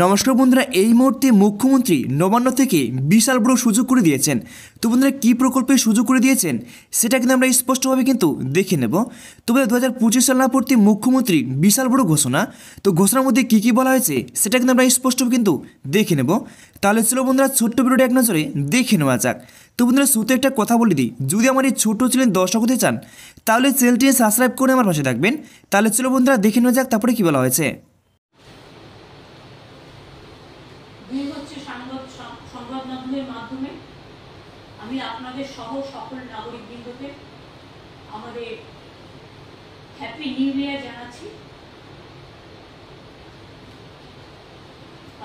নমস্কার বন্ধুরা, এই মুহূর্তে মুখ্যমন্ত্রী নবান্ন থেকে বিশাল বড় সুযোগ করে দিয়েছেন। তো বন্ধুরা, কী প্রকল্পের সুযোগ করে দিয়েছেন সেটা কিন্তু আমরা স্পষ্টভাবে কিন্তু দেখে নেব। তবে 2025 সাল না পড়তে মুখ্যমন্ত্রী বিশাল বড় ঘোষণা, তো ঘোষণার মধ্যে কী কী বলা হয়েছে সেটা কিন্তু আমরা স্পষ্টভাবে কিন্তু দেখে নেব। তাহলে চলো বন্ধুরা, ছোট্ট ভিডিওটা এক নজরে দেখে নেওয়া যাক। তো বন্ধুরা, শুরুতে একটা কথা বলে দিই, যদি আমার এই ছোট্ট চ্যানেল দর্শক হতে চান তাহলে চ্যানেলটি সাবস্ক্রাইব করে আমার পাশে থাকবেন। তাহলে চলো বন্ধুরা, দেখে নেওয়া যাক তারপরে কী বলা হয়েছে। সংবাদ মাধ্যমের মাধ্যমে আমি আপনাদের সহ সকল নাগরিকবৃন্দকে আমাদের হ্যাপি নিউ ইয়ার জানাচ্ছি।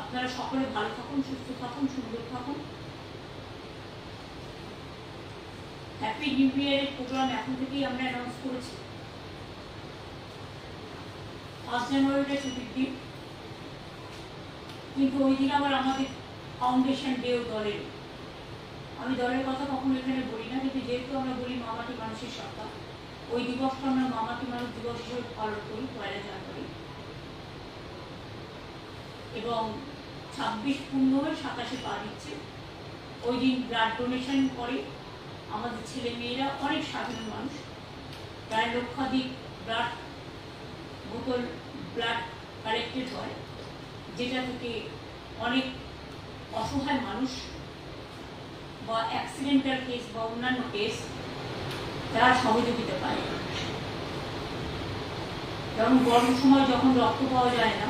আপনারা সকলে ভালো থাকুন, সুস্থ থাকুন, সুন্দর থাকুন। হ্যাপি নিউ ইয়ারের প্রোগ্রাম এখন থেকেই আমরা অ্যানাউন্স করেছি। 5 জানুয়ারিটা ছুটির দিন, কিন্তু ওই দিন আবার আমাদের ফাউন্ডেশন ডেও দলের, আমি দলের কথা কখনো এখানে বলি না, কিন্তু যেহেতু আমরা বলি মামাটি মানুষের সপ্তাহ, ওই দিবসটা আমরা মামাটি মানুষ দিবস হিসেবে পালন করি 1 জানুয়ারি। এবং 26 পূর্ণ হয়ে 27 পা দিচ্ছে। ওই দিন ব্লাড ডোনেশন করে আমাদের ছেলে মেয়েরা, অনেক সাধারণ মানুষ, প্রায় লক্ষাধিক ব্লাড বোতল ব্লাড কালেক্টেড হয়, যেটা থেকে অনেক অসহায় মানুষ বা অ্যাক্সিডেন্টাল কেস বা অন্যান্য কেস তারা সহযোগিতা পায়। যেমন গরম সময় যখন রক্ত পাওয়া যায় না,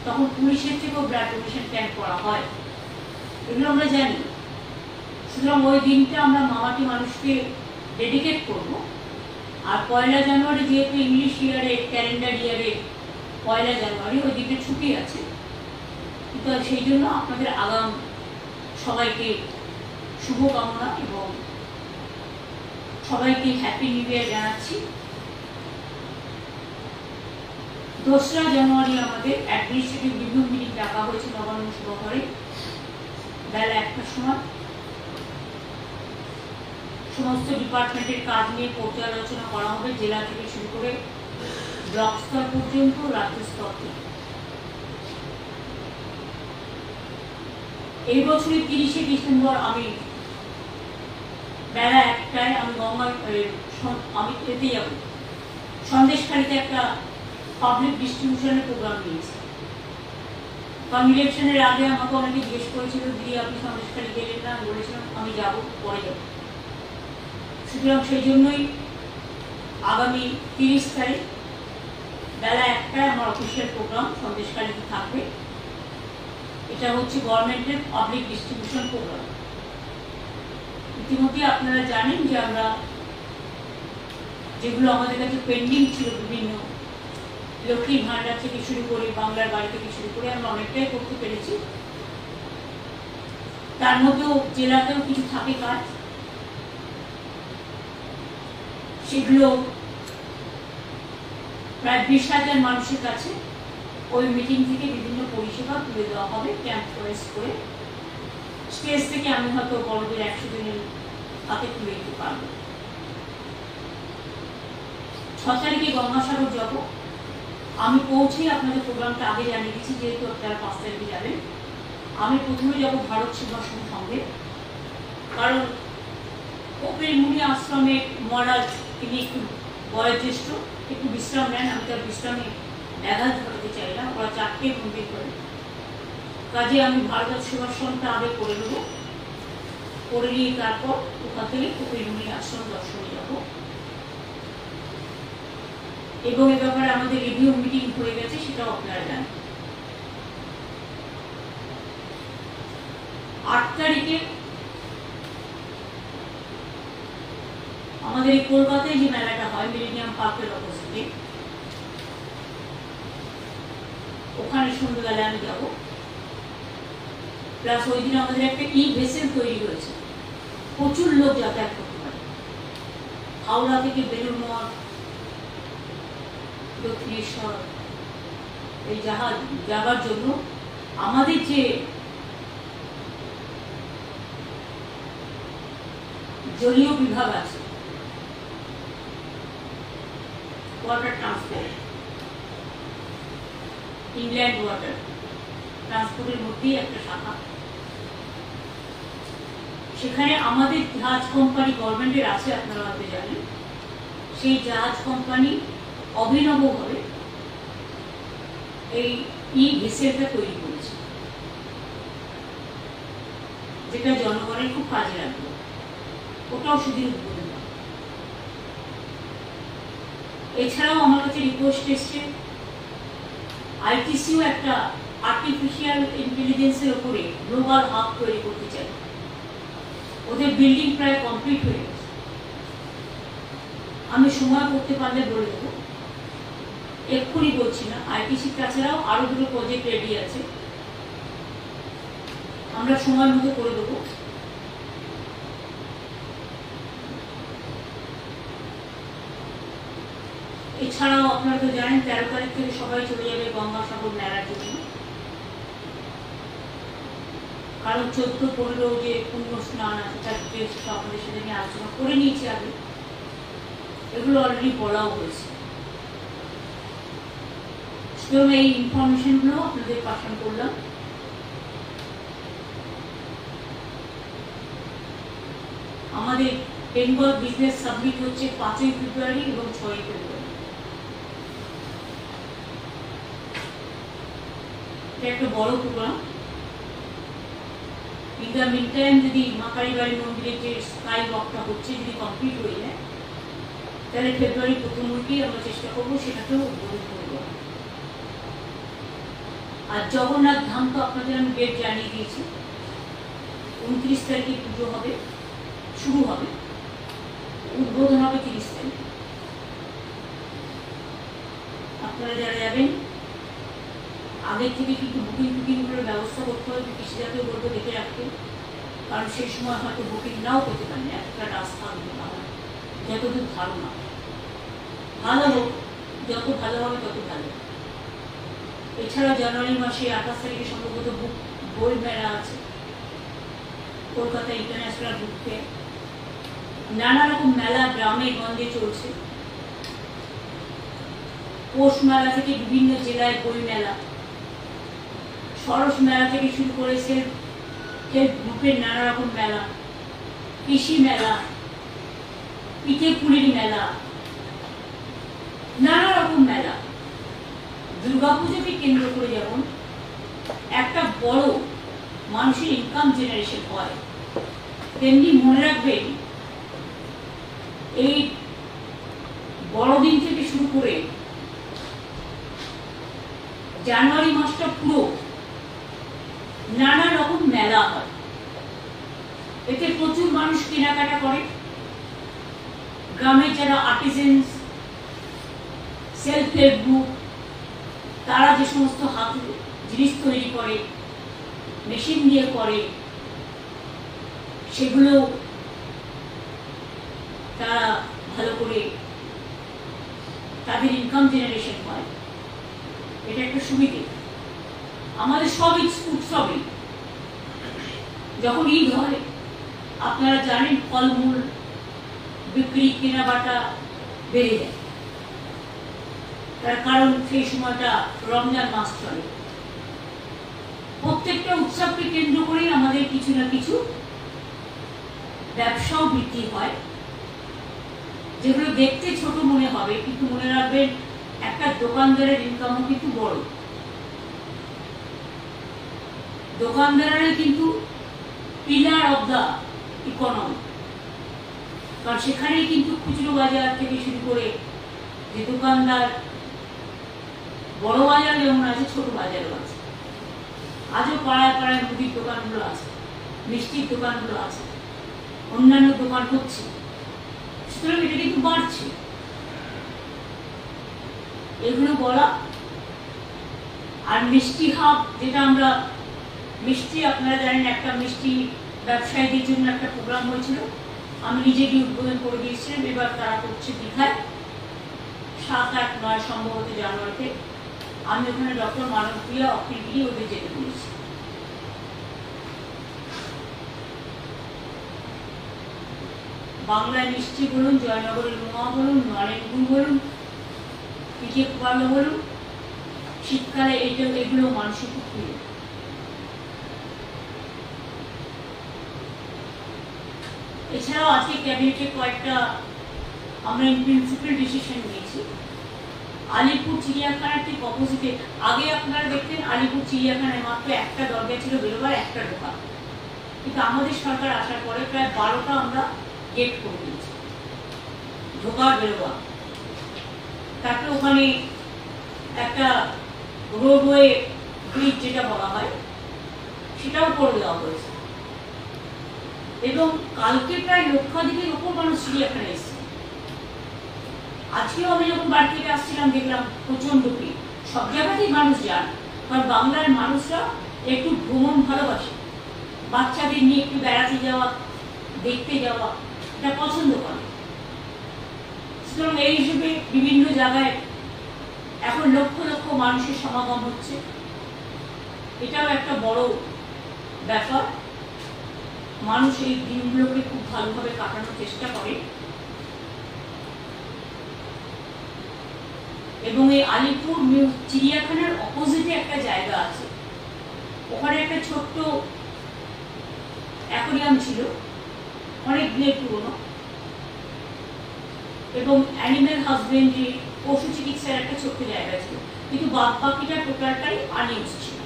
তখন পুলিশের থেকেও ব্লাড ডোনেশন ক্যাম্প করা হয়, এগুলো আমরা জানি। সুতরাং ওই দিনটা আমরা মামাটি মানুষকে ডেডিকেট করব। আর 1 জানুয়ারি যেহেতু ইংলিশ ইয়ারে, ক্যালেন্ডার ইয়ারে 1 জানুয়ারি, ওই দিনটা ছুটি আছে, কিন্তু সেই জন্য আপনাদের আগাম সবাইকে শুভকামনা এবং সবাইকে হ্যাপি নিউ ইয়ার জানাচ্ছি। 2 জানুয়ারি আমাদের অ্যাডমিনিস্ট্রেটিভ রিভিউ মিটিং ডাকা হয়েছে নবান্ন সভাঘরে বেলা 1টার সময়। সমস্ত ডিপার্টমেন্টের কাজ নিয়ে পর্যালোচনা করা হবে, জেলা থেকে শুরু করে ব্লক স্তর পর্যন্ত, রাজ্য স্তর থেকে। এই বছরের 30শে ডিসেম্বর আমি বেলা 1টায় আমি এতে যাব, সন্দেশখালীতে একটা পাবলিক ডিস্ট্রিবিউশনের প্রোগ্রাম নিয়েছি। কারণ ইলেকশনের আগে আমাকে অনেকে জিজ্ঞেস করেছিল, দিদি আপনি সন্দেশখালী গেলেন না? আমি বলেছিলাম আমি যাব, পরে যাব। সুতরাং সেই জন্যই আগামী 30 তারিখ বেলা 1টায় আমার অফিসিয়াল প্রোগ্রাম সন্দেশখালীতে থাকবে। এটা হচ্ছে গভর্নমেন্টের পাবলিক ডিস্ট্রিবিউশন প্রোগ্রাম। ইতিমধ্যে আপনারা জানেন যে আমরা যেগুলো আমাদের কাছে পেন্ডিং ছিল, বিভিন্ন লক্ষ্মীর ভাণ্ডার থেকে শুরু করে, বাংলার বাড়ি থেকে শুরু করে আমরা অনেকটাই করতে পেরেছি। তার মধ্যেও জেলাতেও কিছু থাকে কাজ, সেগুলো প্রায় 20,000 মানুষের কাছে ওই মিটিং থেকে বিভিন্ন পরিষেবা তুলে দেওয়া হবে ক্যাম্প করে। স্টেজ থেকে আমি হয়তো বড়দের 100 জনের হাতে তুলে দিতে পারবো। 6 তারিখে গঙ্গাসাগর যাব। আমি পৌঁছে আপনাদের প্রোগ্রামটা আগে জানিয়ে দিচ্ছি, যেহেতু আপনারা 5 তারিখে যাবেন। আমি প্রথমে যাব ভারত সেবাশ্রম সঙ্গে, কারণ কপিল মুনি আশ্রমের মহারাজ তিনি একটু বয়োজ্যেষ্ঠ, একটু বিশ্রাম নেন। আমি তার বিশ্রামে ব্যাঘাত ঘটাতে চাই না। ওরা 4টে মন্দির করে, কাজে আমি ভারত সেবাশ্রমটা আগে করে নেব, করে নিয়ে তারপর ওখান থেকে কপিল মুনি আশ্রম দর্শনে যাব। এবং এ ব্যাপারে আমাদের রিভিউ মিটিং হয়ে গেছে, সেটাও আপনারা জানেন। 8 তারিখে আমাদের এই কলকাতায় যে মেলাটা হয় মিলেনিয়াম পার্কের অপোজিটে, ওখানে সন্ধ্যাবেলা আমি যাব। প্লাস ওই দিন আমাদের একটা ভেসেল তৈরি হয়েছে, প্রচুর লোক যাতায়াত করতে পারে। হাওড়া থেকে বেলুড় মঠ, দক্ষিণেশ্বর, এই জাহাজ যাবার জন্য আমাদের যে জলীয় বিভাগ আছে, ওয়াটার ট্রান্সপোর্ট, ইংল্যান্ড ওয়াটার, ট্রান্সপোর্টের মধ্যেই একটা শাখা। সেখানে আমাদের জাহাজ কোম্পানি গভর্নমেন্টের আছে, আপনারা হয়তো জানেন। সেই জাহাজ কোম্পানি অভিনবভাবে এই ভেসেলটা তৈরি করেছে, যেটা জনগণের খুব কাজে লাগবে। ওটাও সেদিন উদ্বোধন হয়। এছাড়াও আমার কাছে রিকোয়েস্ট এসছে, আইটিসিও একটা আর্টিফিশিয়াল ইন্টেলিজেন্সের উপরে গ্লোবাল হাব তৈরি করতে চায়। ওদের বিল্ডিং প্রায় কমপ্লিট হয়ে গেছে। আমি সময় করতে পারলে বলে দেবো, এক্ষুনি বলছি না। আইটিসি তাছাড়াও আরো দুটো প্রজেক্ট রেডি আছে, আমরা সময় মতো করে দেবো। এছাড়াও আপনারা তো জানেন 13 তারিখ থেকে সবাই চলে যাবে গঙ্গাসাগর মেলার জন্য। কারণ 14-15 যে পুণ্য স্নান আছে তার ডিটেলস আপনাদের সাথে আমি আলোচনা করে নিয়েছি আগে, এগুলো অলরেডি বলাও হয়েছে। সুতরাং এই ইনফরমেশনগুলো আপনাদের পাঠান করলাম। আমাদের বেঙ্গল বিজনেস সাবমিট হচ্ছে 5ই ফেব্রুয়ারি এবং 6ই ফেব্রুয়ারি। এটা একটা বড় programme. In the meantime যদি মা কালীবাড়ি মন্দিরের যে স্কাই ওয়াকটা হচ্ছে যদি কমপ্লিট হয়ে যায়, তাহলে ফেব্রুয়ারি প্রথম উইকেই আমরা চেষ্টা করবো সেটাকেও উদ্বোধন করব। আর জগন্নাথ ধাম তো আপনাদের আমি ডেট জানিয়ে দিয়েছি, 29 তারিখে পুজো হবে, শুরু হবে, উদ্বোধন হবে 30 তারিখে। আপনারা যারা যাবেন আগের থেকে কিন্তু বুকিং করে ব্যবস্থা করতে হবে। কৃষিজাতীয় বলবো দেখে রাখতে, কারণ সেই সময় হয়তো বুকিং নাও করতে পারেন, একটা রাস্তা না হয়। যতদূর ধারণা ভালো হোক, যত ভালো হবে তত ভালো। এছাড়া জানুয়ারি মাসে 28 তারিখে সম্ভবত বই মেলা আছে, কলকাতা ইন্টারন্যাশনাল বুক ফেয়ার। নানা রকম মেলা গ্রামে গঞ্জে চলছে। পৌষ মেলা থেকে বিভিন্ন জেলায় বই মেলা, সরস মেলা থেকে শুরু করে সেলফ হেল্প গ্রুপের নানা রকম মেলা, কৃষি মেলা, পিঠে পুলির মেলা, নানা রকম মেলা। দুর্গাপুজোকে কেন্দ্র করে যেমন একটা বড় মানুষের ইনকাম জেনারেশন হয়, তেমনি মনে রাখবেন এই বড়দিন থেকে শুরু করে জানুয়ারি মাসটা পুরো নানা রকম মেলা হয়। এতে প্রচুর মানুষ কেনাকাটা করে। গ্রামের যারা আর্টিজেন্স, সেলফ হেল্প গ্রুপ, তারা যে সমস্ত হাত জিনিস তৈরি করে, মেশিন দিয়ে করে, সেগুলো তারা ভালো করে তাদের ইনকাম জেনারেশন হয়। এটা একটা সুবিধে। আমাদের সব উৎসবে যখন ঈদ হয় আপনারা জানেন ফলমূল বিক্রি কেনাবাটা বেড়ে যায়, তার কারণ সেই সময়টা রমজান মাস চলে। প্রত্যেকটা উৎসবকে কেন্দ্র করেই আমাদের কিছু না কিছু ব্যবসাও বৃদ্ধি হয়, যেগুলো দেখতে ছোট মনে হবে, কিন্তু মনে রাখবেন একটা দোকানদারের ইনকামও কিন্তু বড়। দোকানদারেরা কিন্তু পিলার অফ দ্য ইকোনমি, কারণ সেখানেই কিন্তু খুচরো বাজার থেকে শুরু করে যে দোকানদার, বড় বাজার যেমন আছে ছোট বাজারও আছে। আজও পাড়ায় পাড়ায় মুদির দোকানগুলো আছে, মিষ্টির দোকানগুলো আছে, অন্যান্য দোকান হচ্ছে। সুতরাং এটা কিন্তু বাড়ছে। এগুলো বলা। আর মিষ্টি হাব, যেটা আমরা মিষ্টি, আপনারা জানেন একটা মিষ্টি ব্যবসায়ীদের জন্য একটা প্রোগ্রাম হয়েছিল, আমি নিজে গিয়ে উদ্বোধন করে দিয়েছিলাম। এবার তারা করছে দীঘায় 7, 8, 9 সম্ভবত জানুয়ারিতে। আমি ওখানে ডক্টর মানবপ্রিয়া, অখিল গিরি ওদের যেতে বলেছি। বাংলায় মিষ্টি বলুন, জয়নগরের মোয়া বলুন, নলেন গুড় বলুন, পিঠে পালো বলুন, শীতকালে এগুলো মানুষের খুব প্রিয়। এছাড়াও আজকে ক্যাবিনেটে কয়েকটা আমরা ইন প্রিন্সিপাল ডিসিশন নিয়েছি। আলিপুর চিড়িয়াখানার ঠিক অপোজিটে, আগে আপনারা দেখতেন আলিপুর চিড়িয়াখানায় মাত্র একটা দরজা ছিল বেরোবার, একটা ঢোকা, কিন্তু আমাদের সরকার আসার পরে প্রায় 12টা আমরা গেট করে দিয়েছি, ঢোকা বেরোবা। তারপরে ওখানে একটা রোডওয়ে ব্রিজ যেটা বলা হয় সেটাও করে দেওয়া হয়েছে, এবং কালকে প্রায় লক্ষাধিকের উপর মানুষ চিড়িয়াখানায় এসেছে। আজকেও আমি যখন বাড়ি থেকে আসছিলাম দেখলাম প্রচন্ড ভিড়। সব জায়গাতেই মানুষ যান, কারণ বাংলার মানুষরা একটু ভ্রমণ ভালোবাসে, বাচ্চাদের নিয়ে একটু বেড়াতে যাওয়া, দেখতে যাওয়া এটা পছন্দ করে। সুতরাং এই হিসেবে বিভিন্ন জায়গায় এখন লক্ষ লক্ষ মানুষের সমাগম হচ্ছে, এটাও একটা বড় ব্যাপার। মানুষ এই দিনগুলোকে খুব ভালোভাবে কাটানোর চেষ্টা করে, এবং এই আলিপুর চিড়িয়াখানার অপোজিটে একটা জায়গা আছে, ওখানে একটা ছোট্ট অ্যাকোয়ারিয়াম ছিল, অনেক দিনের পুরনো, এবং অ্যানিম্যাল হাজবেন্ডারি, পশু চিকিৎসার একটা ছোট্ট জায়গা ছিল, কিন্তু বাকিটা টোটালটাই আনইউজ ছিল।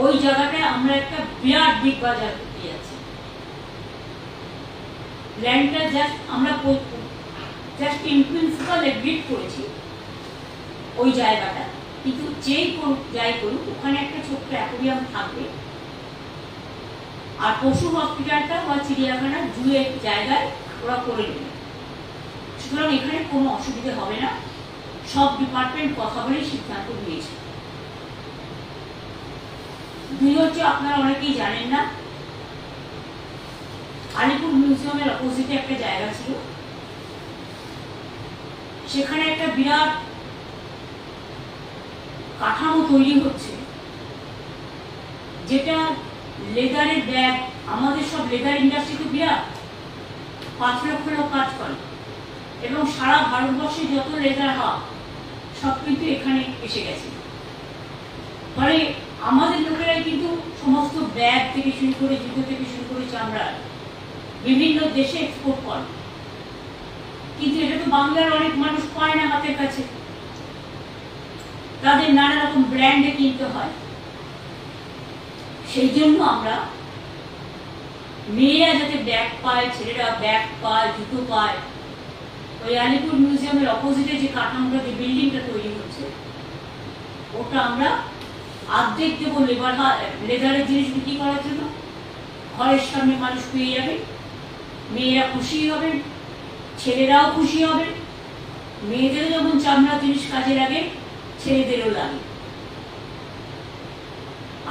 ওই জায়গাটায় আমরা একটা বিরাট বিগ বাজার করতে যাচ্ছি। ল্যান্ডটা আমরা জাস্ট ইন প্রিন্সিপাল এগ্রিড করেছি ওই জায়গাটা, কিন্তু যেই করুক যাই করুক ওখানে একটা ছোট্ট অ্যাকোয়ারিয়াম থাকবে, আর পশু হসপিটালটা বা চিড়িয়াখানা জুয়ের জায়গায় ওরা করে নেবে। সুতরাং এখানে কোনো অসুবিধা হবে না, সব ডিপার্টমেন্ট কথা বলেই সিদ্ধান্ত নিয়েছে। দুই হচ্ছে, আপনারা অনেকেই জানেন না, আলিপুর মিউজিয়ামের অপোজিটে একটা জায়গা ছিল, সেখানে একটা বিরাট কাঠামো তৈরি হচ্ছে, যেটা লেদারের ব্যাগ, আমাদের সব লেদার ইন্ডাস্ট্রি তো বিরাট, 5 লক্ষ লোক কাজ করে, এবং সারা ভারতবর্ষে যত লেদার হাব সব কিন্তু এখানে এসে গেছে। ফলে আমাদের লোকেরাই কিন্তু সমস্ত ব্যাগ থেকে শুরু করে, জুতো থেকে শুরু করে, চামড়া বিভিন্ন দেশে এক্সপোর্ট করে, কিন্তু এটা তো বাংলার অনেক মানুষ পায় না হাতের কাছে, তাদের নানা রকম ব্র্যান্ডে কিনতে হয়। সেই জন্য আমরা মেয়েরা যাতে ব্যাগ পায়, ছেলেরা ব্যাগ পায়, জুতো পায়, ওই আলিপুর মিউজিয়ামের অপোজিটে যে কাঠামোটা, যে বিল্ডিংটা তৈরি হচ্ছে, ওটা আমরা অর্ধেক দেবো লেদারের জিনিস বিক্রি করার জন্য। ঘরের সামনে মানুষ পেয়ে যাবে, মেয়েরা খুশি হবেন, ছেলেরাও খুশি হবেন, মেয়েদেরও যেমন চামড়া জিনিস কাজে লাগে, ছেলেদেরও লাগে।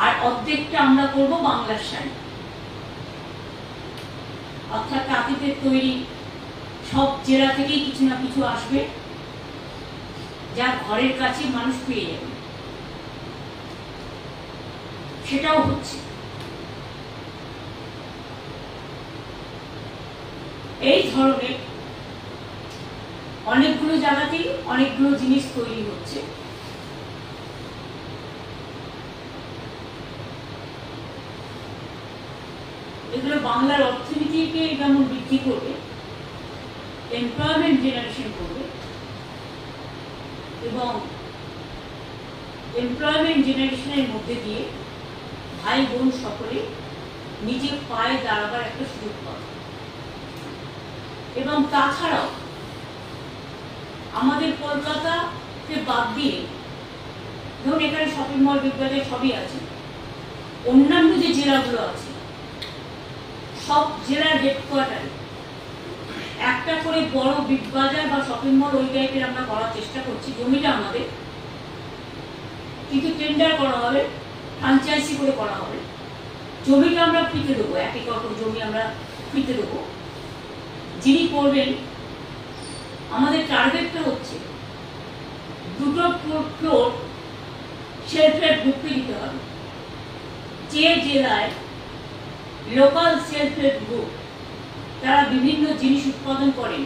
আর অর্ধেকটা আমরা করব বাংলার শাড়ি, অর্থাৎ তাঁতিদের তৈরি, সব জেলা থেকেই কিছু না কিছু আসবে, যা ঘরের কাছে মানুষ পেয়ে যাবে, সেটাও হচ্ছে। এই ধরনের অনেকগুলো জায়গাতেই অনেকগুলো জিনিস তৈরি হচ্ছে। এগুলো বাংলার অর্থনীতিকে যেমন বৃদ্ধি করবে, এমপ্লয়মেন্ট জেনারেশন করবে, এবং এমপ্লয়মেন্ট জেনারেশনের মধ্যে দিয়ে ভাই বোন সকলে নিজের পায়ে দাঁড়াবার একটা সুযোগ পাবে। এবং তাছাড়াও আমাদের কলকাতাকে বাদ দিয়ে, ধরুন এখানে শপিং মল, বিদ্যালয় সবই আছে, অন্যান্য যে জেলাগুলো আছে সব জেলার হেডকোয়ার্টারে একটা করে বড় বিগ বাজার বা শপিং মল ওই টাইপের আমরা করার চেষ্টা করছি। জমিটা আমাদের, কিন্তু টেন্ডার করা হবে, ফ্রাঞ্চাইজি করে করা হবে। জমিটা আমরা ফ্রিতে দেবো, 1 একর জমি আমরা ফ্রিতে দেবো। যিনি করবেন, আমাদের টার্গেটটা হচ্ছে 2টো ফ্লোর সেলফ হেল্প গ্রুপকে দিতে হবে। যে জেলায় লোকাল সেলফ হেল্প গ্রুপ তারা বিভিন্ন জিনিস উৎপাদন করেন,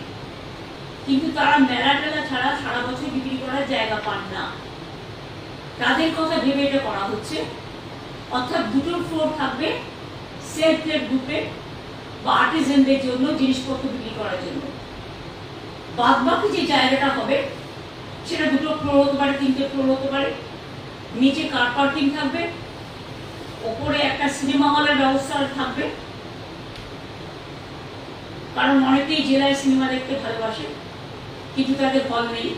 কিন্তু তারা মেলা টেলা ছাড়া সারা বছর বিক্রি করার জায়গা পান না, তাদের কথা ভেবে এটা করা হচ্ছে। অর্থাৎ 2টো ফ্লোর থাকবে সেলফ হেল্প গ্রুপে, বা আর্টিজানদের জন্য জিনিসপত্র বিক্রি করার জন্য। বাদ বাকি যে জায়গাটা হবে সেটা 2টো ফ্লোর হতে পারে, 3টে ফ্লোর হতে পারে। নিচে কার পার্কিং থাকবে, ওপরে একটা সিনেমা হলের ব্যবস্থা থাকবে, কারণ অনেকেই জেলায় সিনেমা দেখতে ভালোবাসে কিন্তু তাদের হল নেই।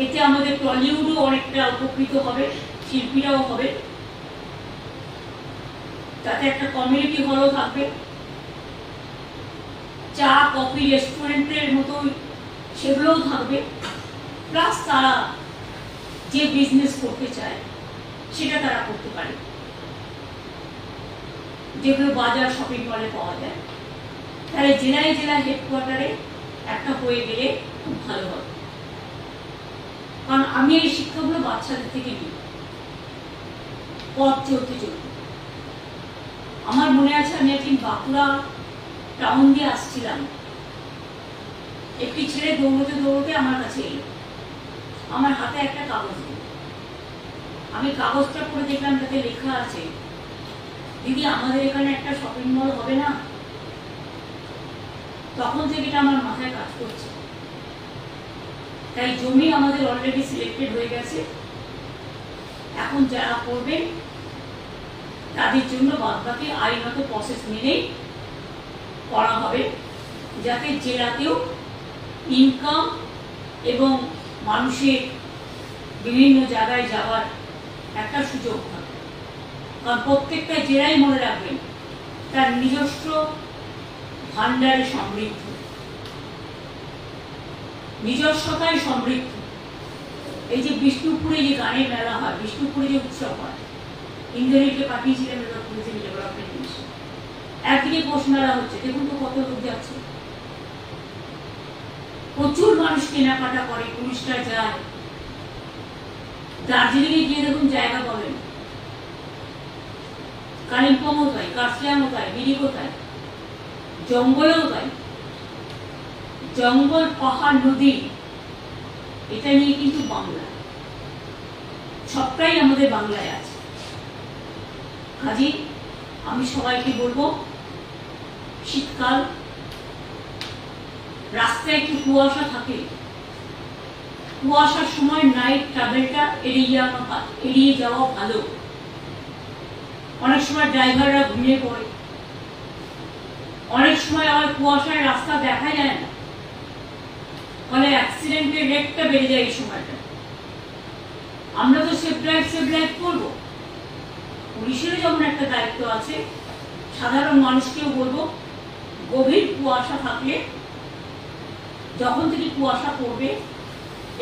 এতে আমাদের টলিউডও অনেকটা উপকৃত হবে, শিল্পীরাও হবে। তাতে একটা কমিউনিটি হলও থাকবে, চা কফি রেস্টুরেন্টের মতো সেগুলোও থাকবে। প্লাস তারা যে বিজনেস করতে চায় সেটা তারা করতে পারে, যেগুলো বাজার শপিং মলে পাওয়া যায়। তাহলে জেলায় জেলায় হেডকোয়ার্টারে একটা হয়ে গেলে খুব ভালো হবে। কারণ আমি এই শিক্ষাগুলো বাচ্চাদের থেকে নিই পথ চলতে চলতে। আমার মনে আছে আমি একদিন বাঁকুড়া টাউন দিয়ে আসছিলাম, একটি ছেলে দৌড়তে দৌড়তে আমার কাছে এলো, আমার হাতে একটা কাগজ দিল। আমি কাগজটা পড়ে দেখলাম তাতে লেখা আছে, দিদি আমাদের এখানে একটা শপিং মল হবে না? তখন থেকে এটা আমার মাথায় কাজ করছে। তাই জমি আমাদের অলরেডি সিলেক্টেড হয়ে গেছে। এখন যারা করবেন তাদের জন্য বাদবাকি আইনত প্রসেস মেনেই করা হবে, যাতে জেলাতেও ইনকাম এবং মানুষের বিভিন্ন জায়গায় যাওয়ার একটা সুযোগ থাকে। কারণ প্রত্যেকটা জেলায় মনে রাখবেন তার নিজস্ব ভান্ডারে সমৃদ্ধ, নিজস্বতায় সমৃদ্ধ। এই যে বিষ্ণুপুরে যে গানের মেলা হয়, বিষ্ণুপুরে যে উৎসব হয়, ইন্দ্রনীলকে পাঠিয়েছিলেন টুরিজম ডেভেলপমেন্ট মিশন। একদিকে পৌষ মেলা হচ্ছে, দেখুন তো কত লোক যাচ্ছে, প্রচুর মানুষ কেনাকাটা করে, টুরিস্টরা যায়। দার্জিলিং এ গিয়ে দেখুন জায়গা পাবেন, কালিম্পংও তাই, কার্শিয়াংও তাই, মিরিকও তাই, জঙ্গলেও তাই। জঙ্গল পাহাড় নদী এটা নিয়ে কিন্তু বাংলা, সবটাই আমাদের বাংলায় আছে। কাজে আমি সবাইকে বলবো, শীতকাল, রাস্তায় একটু কুয়াশা থাকে, কুয়াশার সময় নাইট ট্রাভেলটা এড়িয়ে যাওয়া ভালো। অনেক সময় ড্রাইভাররা ঘুমিয়ে পড়ে, অনেক সময় আবার কুয়াশায় রাস্তা দেখা যায় না, ফলে অ্যাক্সিডেন্টের রেটটা বেড়ে যায় এই সময়টা। আমরা তো সেফ ড্রাইভ করবো, পুলিশেরও যেমন একটা দায়িত্ব আছে, সাধারণ মানুষকেও বলবো গভীর কুয়াশা থাকলে, যখন থেকে কুয়াশা পড়বে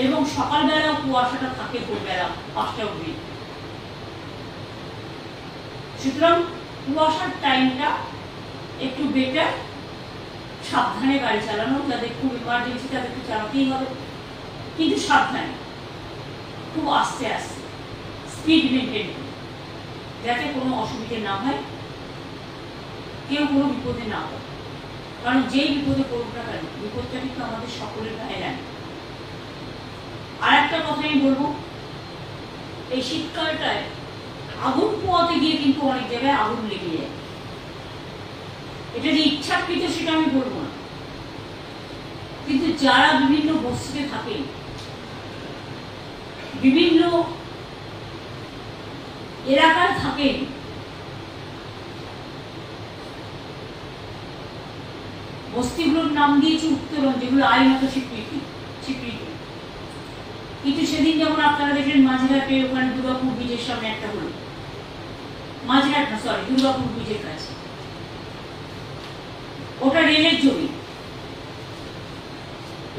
এবং সকালবেলাও কুয়াশাটা থাকে ভোরবেলা 5টা অবধি, সুতরাং কুয়াশার টাইমটা একটু বেটার। সাবধানে গাড়ি চালানো, যাদের খুব ইমার্জেন্সি তাদেরকে চালাতেই হবে, কিন্তু সাবধানে, খুব আস্তে আস্তে, স্পিড মেনটেন করে, যাতে কোনো অসুবিধে না হয়, কেউ কোনো বিপদে না হয়। কারণ যেই বিপদে পড়ুক না কেন, বিপদটা কিন্তু আমাদের সকলের গায়ে লাগে। আর একটা কথা আমি বলবো, এই শীতকালটায় আগুন পোয়াতে গিয়ে কিন্তু অনেক জায়গায় আগুন লেগে যায়। এটা যে ইচ্ছাকৃত সেটা আমি বলবো না, কিন্তু যারা বিভিন্ন বস্তিতে থাকেন, বিভিন্ন এলাকায় থাকেন, বস্তিগুলোর নাম দিয়েছি উত্তরণ, যেগুলো আইনত স্বীকৃতি। কিন্তু সেদিন যেমন আপনারা দেখলেন মাঝেরহাটে ওখানে দুর্গাপুর ব্রিজের সামনে একটা হলো, মাঝেরহাট না সরি, দুর্গাপুর ব্রিজের কাছে, ওটা রেলের জমি।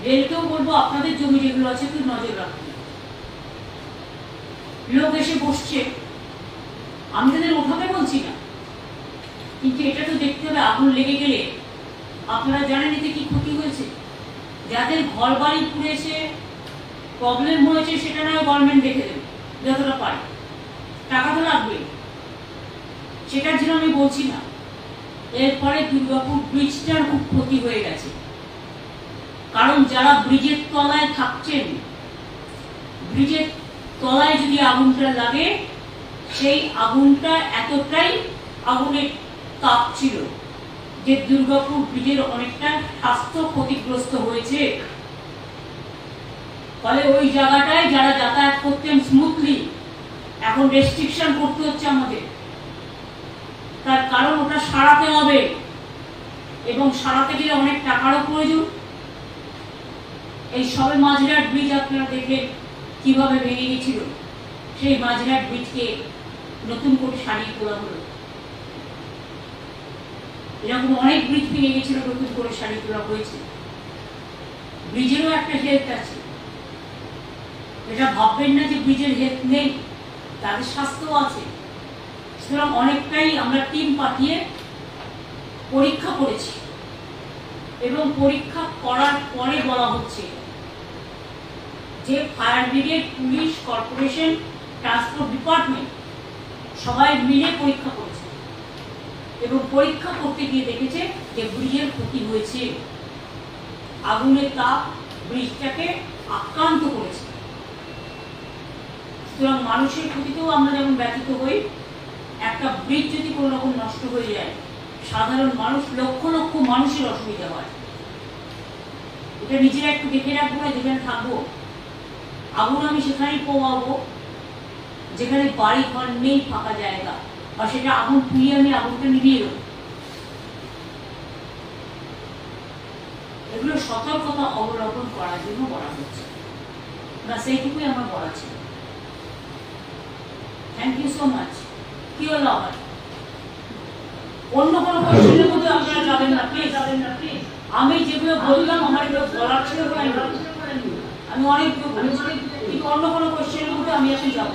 রেলকেও বলবো আপনাদের জমি যেগুলো আছে একটু নজর রাখুন। লোক এসে বসছে, আমি তাদের ওঠাতে বলছি না, কিন্তু এটা তো দেখতে হবে আগুন লেগে গেলে আপনারা জানেন এতে কি ক্ষতি হয়েছে। যাদের ঘর বাড়ি পুড়েছে, প্রবলেম হয়েছে, সেটা নয় গভর্নমেন্ট দেখে দেবে যতটা পারে, টাকা তো লাগবে, সেটার জন্য আমি বলছি না। এরপরে দুর্গাপুর ব্রিজটার খুব ক্ষতি হয়ে গেছে, কারণ যারা ব্রিজের তলায় থাকছেন, ব্রিজের তলায় যদি আগুনটা লাগে, সেই আগুনটা এতটাই আগুনের তাপ ছিল যে দুর্গাপুর ব্রিজের অনেকটা স্বাস্থ্য ক্ষতিগ্রস্ত হয়েছে, ফলে ওই জায়গাটায় যারা যাতায়াত করতেন স্মুথলি এখন রেস্ট্রিকশন করতে হচ্ছে আমাদের। তার কারণ ওটা সারাতে হবে, এবং সারাতে গেলে অনেক টাকারও প্রয়োজন। এই সবে মাঝরাট ব্রিজ আপনারা দেখে কিভাবে ভেঙে গেছিল, সেই মাঝরাট ব্রিজকে নতুন করে সারিয়ে তোলা হলো। এরকম অনেক ব্রিজ ভেঙে গেছিল, নতুন করে সারিয়ে তোলা হয়েছে। ব্রিজেরও একটা হেলথ আছে, এটা ভাববেন না যে ব্রিজের হেলথ নেই, তাদের স্বাস্থ্য আছে। সুতরাং অনেকটাই আমরা টিম পাঠিয়ে পরীক্ষা করেছি, এবং পরীক্ষা করার পরে বলা হচ্ছে যে fire brigade, police, corporation, transport department সবাই মিলে পরীক্ষা করেছে, এবং পরীক্ষা করতে গিয়ে দেখেছে যে ব্রিজের ক্ষতি হয়েছে, আগুনের তাপ ব্রিজটাকে আক্রান্ত করেছে। সুতরাং মানুষের ক্ষতিতেও আমরা যেমন ব্যথিত হই, একটা ব্রিজ যদি কোনো রকম নষ্ট হয়ে যায়, সাধারণ মানুষ, লক্ষ লক্ষ মানুষের অসুবিধা হয়। এটা নিজেরা একটু দেখে রাখবো না, যেখানে থাকবো আগুন আমি সেখানেই পোয়াবো যেখানে বাড়ি ঘর নেই, ফাঁকা জায়গা, বা সেটা আগুন পুড়িয়ে আমি আগুনটা নিভিয়ে দেবো। এগুলো সতর্কতা অবলম্বন করার জন্য বলা হচ্ছে, বা সেইটুকুই আমার বলা ছিল। Thank you so much. কি হলো আবার? অন্য কোনো কোশ্চেনের মধ্যে আপনারা যাবেন না প্লিজ, যাবেন না প্লিজ। আমি যেগুলো বললাম আমার এগুলো বলার ছিল, আমি অনেক কিন্তু অন্য কোনো কোশ্চেনের মধ্যে আমি এখন যাবো।